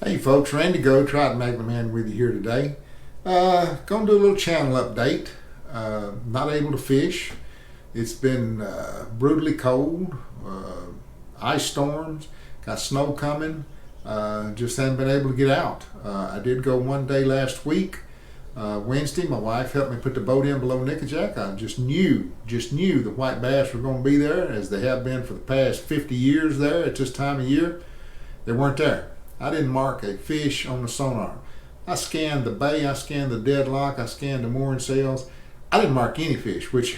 Hey folks, Randy Go, Trout Man with you here today. Gonna do a little channel update. Not able to fish. It's been brutally cold, ice storms, got snow coming. Just haven't been able to get out. I did go one day last week, Wednesday. My wife helped me put the boat in below Nickajack. I just knew the white bass were going to be there, as they have been for the past 50 years there at this time of year. They weren't there. I didn't mark a fish on the sonar. I scanned the bay, I scanned the deadlock, I scanned the mooring sails. I didn't mark any fish, which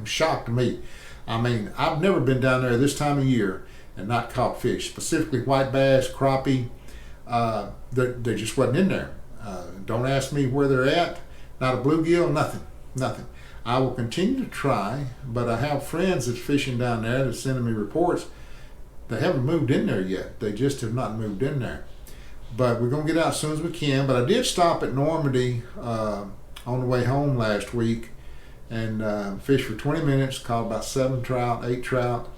shocked me. I mean, I've never been down there this time of year and not caught fish, specifically white bass, crappie. They just wasn't in there. Don't ask me where they're at. Not a bluegill, nothing. I will continue to try, but I have friends that's fishing down there that's sending me reports. They haven't moved in there yet. They just have not moved in there. But we're going to get out as soon as we can. But I did stop at Normandy on the way home last week and fished for 20 minutes, caught about 7 trout, 8 trout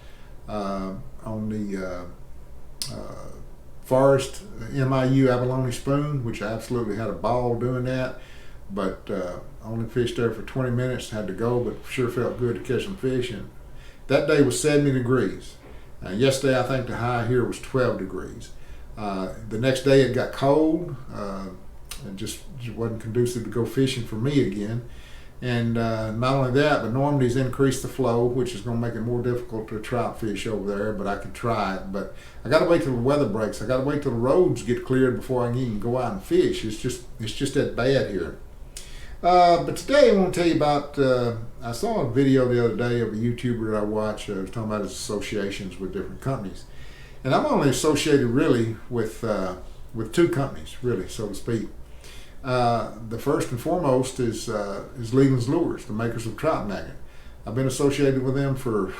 on the Forest MIU abalone spoon, which I absolutely had a ball doing that. But only fished there for 20 minutes, had to go, but sure felt good to catch some fish. And that day was 70 degrees. Yesterday, I think the high here was 12 degrees. The next day, it got cold and just wasn't conducive to go fishing for me again. And not only that, but Normandy's increased the flow, which is going to make it more difficult to trout fish over there, but I can try it. But I got to wait till the weather breaks. I got to wait till the roads get cleared before I can even go out and fish. It's just that bad here. But today I want to tell you about, I saw a video the other day of a YouTuber that I watch. Was talking about his associations with different companies. And I'm only associated really with 2 companies, really, so to speak. The first and foremost is Leland's Lures, the makers of Trout Magnet. I've been associated with them for,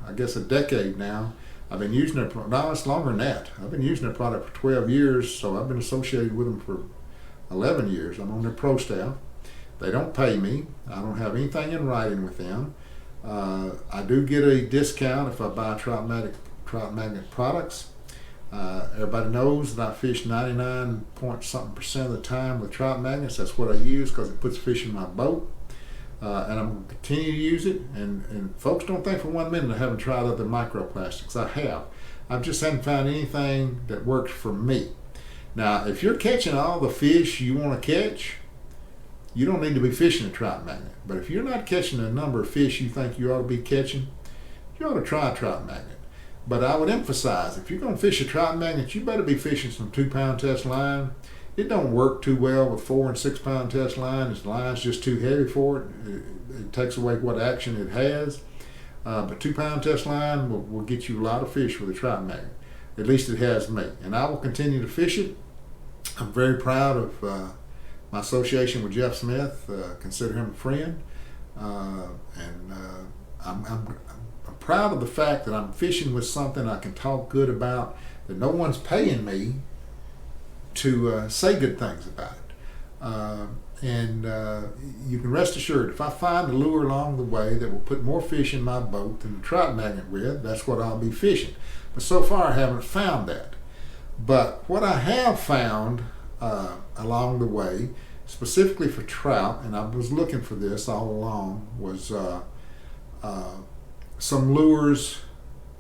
I guess, a decade now. I've been using their product, no, it's longer than that. I've been using their product for 12 years, so I've been associated with them for 11 years. I'm on their pro staff. They don't pay me. I don't have anything in writing with them. I do get a discount if I buy Trout Magnet products. Everybody knows that I fish 99-point-something% of the time with Trout Magnets. That's what I use because it puts fish in my boat. And I'm going to continue to use it. And folks, don't think for 1 minute I haven't tried other microplastics. I have. I just haven't found anything that works for me. Now, if you're catching all the fish you want to catch, you don't need to be fishing a Trout Magnet. But if you're not catching the number of fish you think you ought to be catching, you ought to try a Trout Magnet. But I would emphasize, if you're going to fish a Trout Magnet, you better be fishing some 2-pound test line. It don't work too well with 4 and 6 pound test line. The line's just too heavy for it. It takes away what action it has. But 2-pound test line will get you a lot of fish with a Trout Magnet. At least it has me. And I will continue to fish it. I'm very proud of my association with Jeff Smith. Consider him a friend. I'm proud of the fact that I'm fishing with something I can talk good about, that no one's paying me to say good things about it. You can rest assured, if I find a lure along the way that will put more fish in my boat than the Trout Magnet with, that's what I'll be fishing. But so far I haven't found that. But what I have found along the way, specifically for trout, and I was looking for this all along, was some lures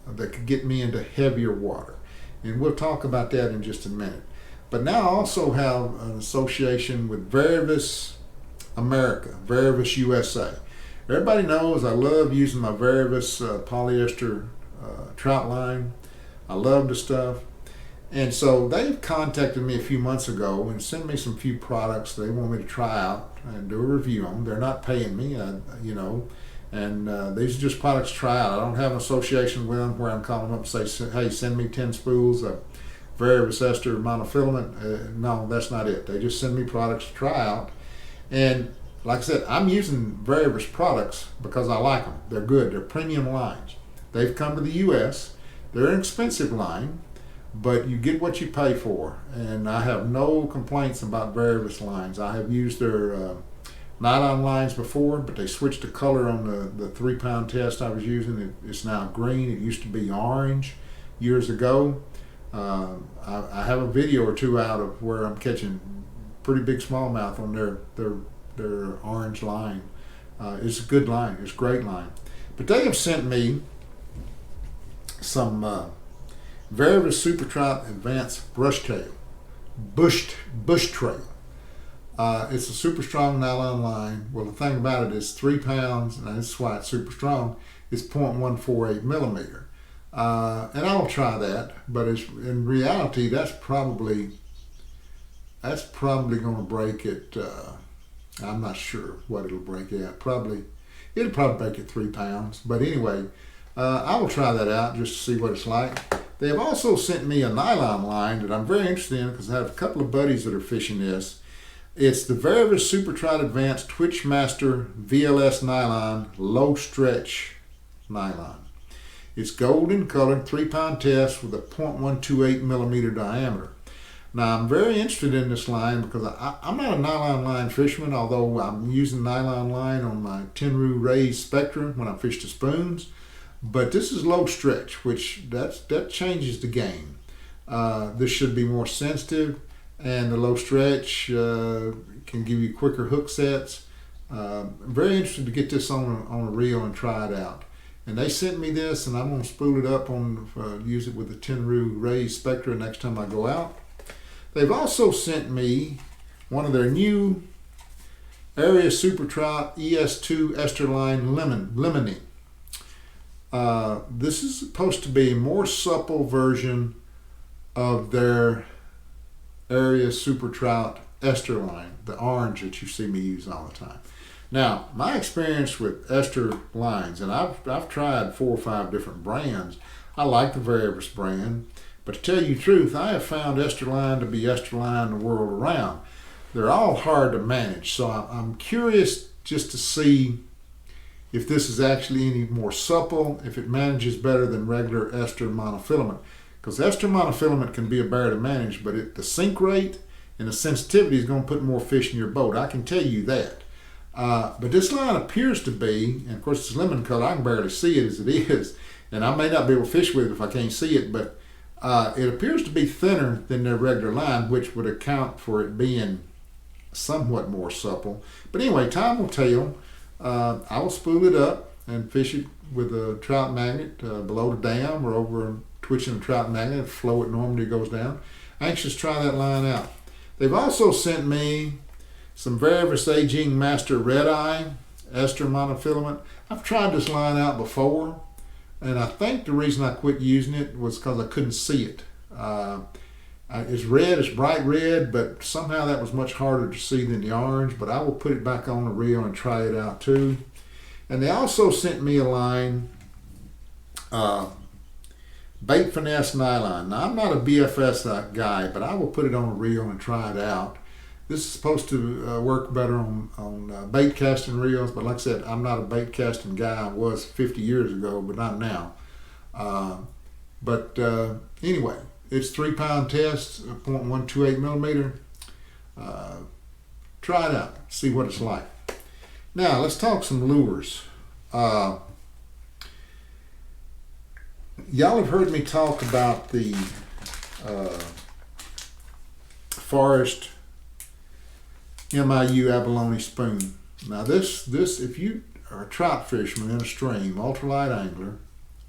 that could get me into heavier water. And we'll talk about that in just a minute. But now I also have an association with Varivis America, Varivis USA. Everybody knows I love using my Varivis polyester trout line. I love the stuff. And so they've contacted me a few months ago and sent me some few products they want me to try out and do a review on. They're not paying me, and these are just products to try out. I don't have an association with them where I'm calling them up and say, hey, send me 10 spools of Varivis ester monofilament. No, that's not it. They just send me products to try out. And like I said, I'm using Varivis products because I like them. They're good. They're premium lines. They've come to the U.S. They're an expensive line, but you get what you pay for. And I have no complaints about Varivis lines. I have used their nylon lines before, but they switched the color on the 3-pound test I was using. It's now green. It used to be orange years ago. I have a video or two out of where I'm catching pretty big smallmouth on their orange line. It's a good line. It's a great line. But they have sent me some Variable Super Trout Advanced Bush Trail. It's a super strong nylon line. Well, the thing about it is 3 pounds, and this is why it's super strong. It's 0.148 millimeter. And I'll try that, but in reality, that's probably going to break it. I'm not sure what it'll break at. It'll probably break at 3 pounds. But anyway, I will try that out just to see what it's like. They have also sent me a nylon line that I'm very interested in because I have a couple of buddies that are fishing this. It's the Variable Super Trout Advanced Twitchmaster VLS Nylon Low Stretch Nylon. It's gold in color, 3-pound test with a 0.128 millimeter diameter. Now, I'm very interested in this line because I'm not a nylon line fisherman, although I'm using nylon line on my Tenru raised Spectra when I fish the spoons. But this is low stretch, which that changes the game. This should be more sensitive, and the low stretch can give you quicker hook sets. I'm very interested to get this on a reel and try it out. And they sent me this, and I'm going to spool it up use it with the Tenru raised Spectra next time I go out. They've also sent me one of their new Area Super Trout ES2 Esterline Lemony. This is supposed to be a more supple version of their Area Super Trout Esterline, the orange that you see me use all the time. Now, my experience with ester lines, and I've tried 4 or 5 different brands. I like the Variable brand, but to tell you the truth, I have found Esterline to be Esterline the world around. They're all hard to manage, so I'm curious just to see if this is actually any more supple, if it manages better than regular ester monofilament. Because ester monofilament can be a bear to manage, but the sink rate and the sensitivity is going to put more fish in your boat. I can tell you that. But this line appears to be, and of course it's lemon color, I can barely see it as it is, and I may not be able to fish with it if I can't see it, but it appears to be thinner than their regular line, which would account for it being somewhat more supple. But anyway, time will tell. I will spool it up and fish it with a trout magnet below the dam or over twitching a trout magnet, flow it normally goes down. Anxious to try that line out. They've also sent me some Variable Aging Master Red Eye ester monofilament. I've tried this line out before, and I think the reason I quit using it was because I couldn't see it. It's red, it's bright red, but somehow that was much harder to see than the orange, but I will put it back on the reel and try it out too. And they also sent me a line, Bait Finesse Nylon. Now, I'm not a BFS guy, but I will put it on a reel and try it out. This is supposed to work better on bait casting reels, but like I said, I'm not a bait casting guy. I was 50 years ago, but not now. Anyway, it's 3-pound test, 0.128 millimeter. Try it out, see what it's like. Now, let's talk some lures. Y'all have heard me talk about the Forest MIU abalone spoon. Now this, if you are a trout fisherman in a stream, ultralight angler,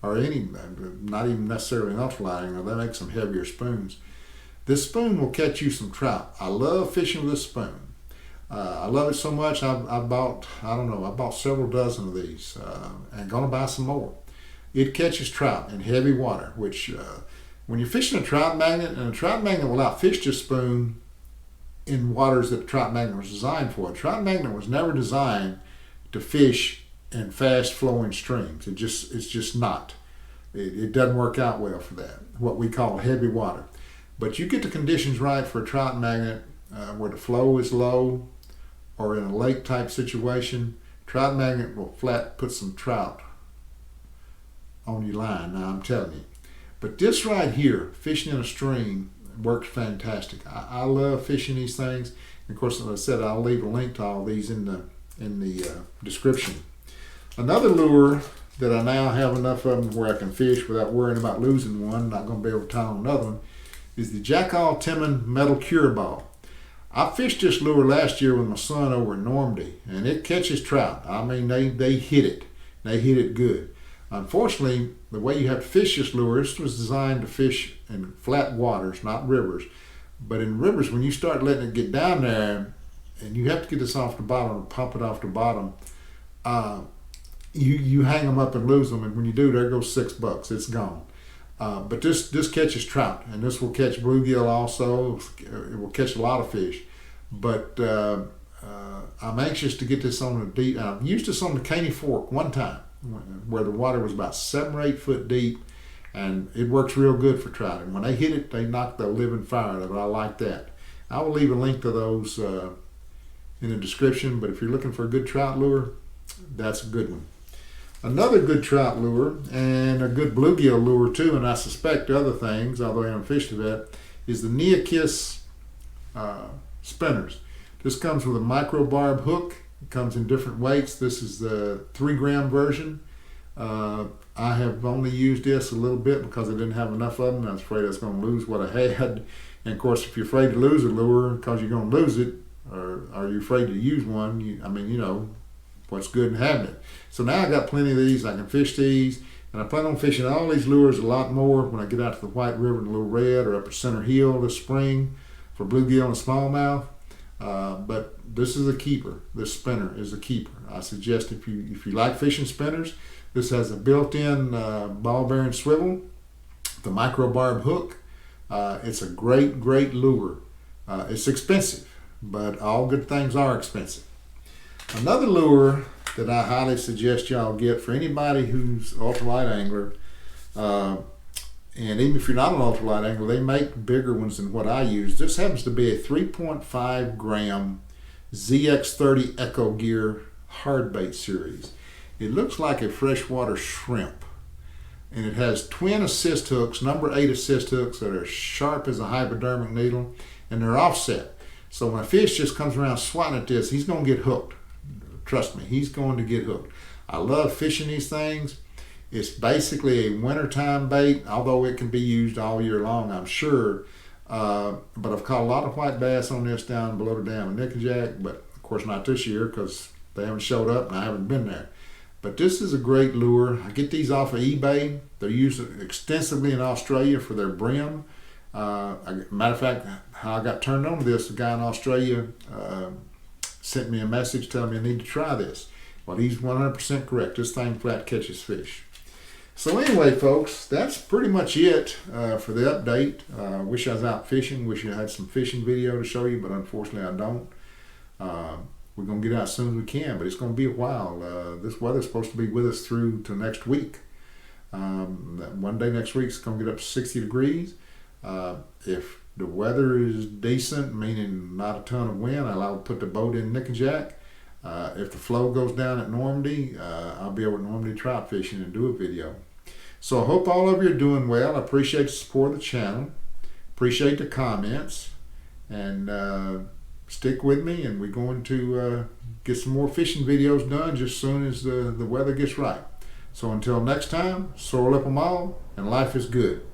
or any, not even necessarily an ultralight angler, they make some heavier spoons. This spoon will catch you some trout. I love fishing with this spoon. I love it so much, I bought several dozen of these, and gonna buy some more. It catches trout in heavy water, which when you're fishing a trout magnet, and a trout magnet will outfish this spoon in waters that the trout magnet was designed for. A trout magnet was never designed to fish in fast flowing streams. It's just not. It doesn't work out well for that, what we call heavy water. But you get the conditions right for a trout magnet where the flow is low or in a lake type situation, trout magnet will flat put some trout on your line. Now I'm telling you. But this right here, fishing in a stream, works fantastic. I love fishing these things. And of course, as I said, I'll leave a link to all these in the description. Another lure that I now have enough of them where I can fish without worrying about losing one. Not going to be able to tie on another one. Is the Jackall Timmon Metal Cure Ball. I fished this lure last year with my son over in Normandy, and it catches trout. I mean, they hit it. They hit it good. Unfortunately, the way you have to fish this lure, this was designed to fish in flat waters, not rivers. But in rivers, when you start letting it get down there, and you have to get this off the bottom and pump it off the bottom, you hang them up and lose them, and when you do, there goes $6. It's gone. But this catches trout, and this will catch bluegill also. It will catch a lot of fish. But I'm anxious to get this on the deep. I've used this on the Caney Fork one time, where the water was about 7 or 8 foot deep, and it works real good for trout. And when they hit it, they knock the living fire out of it. I like that. I will leave a link to those in the description. But if you're looking for a good trout lure, that's a good one. Another good trout lure, and a good bluegill lure too, and I suspect other things, although I haven't fished it, is the Neokiss spinners. This comes with a micro barb hook. It comes in different weights. This is the 3-gram version. I have only used this a little bit because I didn't have enough of them. I was afraid I was going to lose what I had. And of course, if you're afraid to lose a lure because you're going to lose it, or are you afraid to use one, what's good in having it. So now I got plenty of these. I can fish these, and I plan on fishing all these lures a lot more when I get out to the White River and Little Red or up at Center Hill this spring for bluegill and smallmouth. But this is a keeper. This spinner is a keeper. I suggest if you like fishing spinners, this has a built-in ball bearing swivel, the micro barb hook. It's a great lure. It's expensive, but all good things are expensive. Another lure that I highly suggest y'all get for anybody who's ultralight angler, and even if you're not an ultralight angler, they make bigger ones than what I use. This happens to be a 3.5 gram ZX30 Echo Gear hardbait series. It looks like a freshwater shrimp, and it has twin assist hooks, number 8 assist hooks that are sharp as a hypodermic needle, and they're offset. So when a fish just comes around swatting at this, he's going to get hooked. Trust me, he's going to get hooked. I love fishing these things. It's basically a wintertime bait, although it can be used all year long, I'm sure. But I've caught a lot of white bass on this down below the dam in Nickajack, but of course not this year because they haven't showed up and I haven't been there. But this is a great lure. I get these off of eBay. They're used extensively in Australia for their brim. Matter of fact, how I got turned on to this, a guy in Australia sent me a message telling me I need to try this. Well, he's 100% correct. This thing flat catches fish. So anyway, folks, that's pretty much it for the update. Wish I was out fishing. Wish I had some fishing video to show you, but unfortunately I don't. We're going to get out as soon as we can, but it's going to be a while. This weather's supposed to be with us through to next week. One day next week it's going to get up to 60 degrees. If the weather is decent, meaning not a ton of wind, I'll put the boat in Nickajack. If the flow goes down at Normandy, I'll be over at Normandy trout fishing and do a video. So I hope all of you are doing well. I appreciate the support of the channel. Appreciate the comments. And stick with me, and we're going to get some more fishing videos done just as soon as the weather gets right. So until next time, soar up 'em all, and life is good.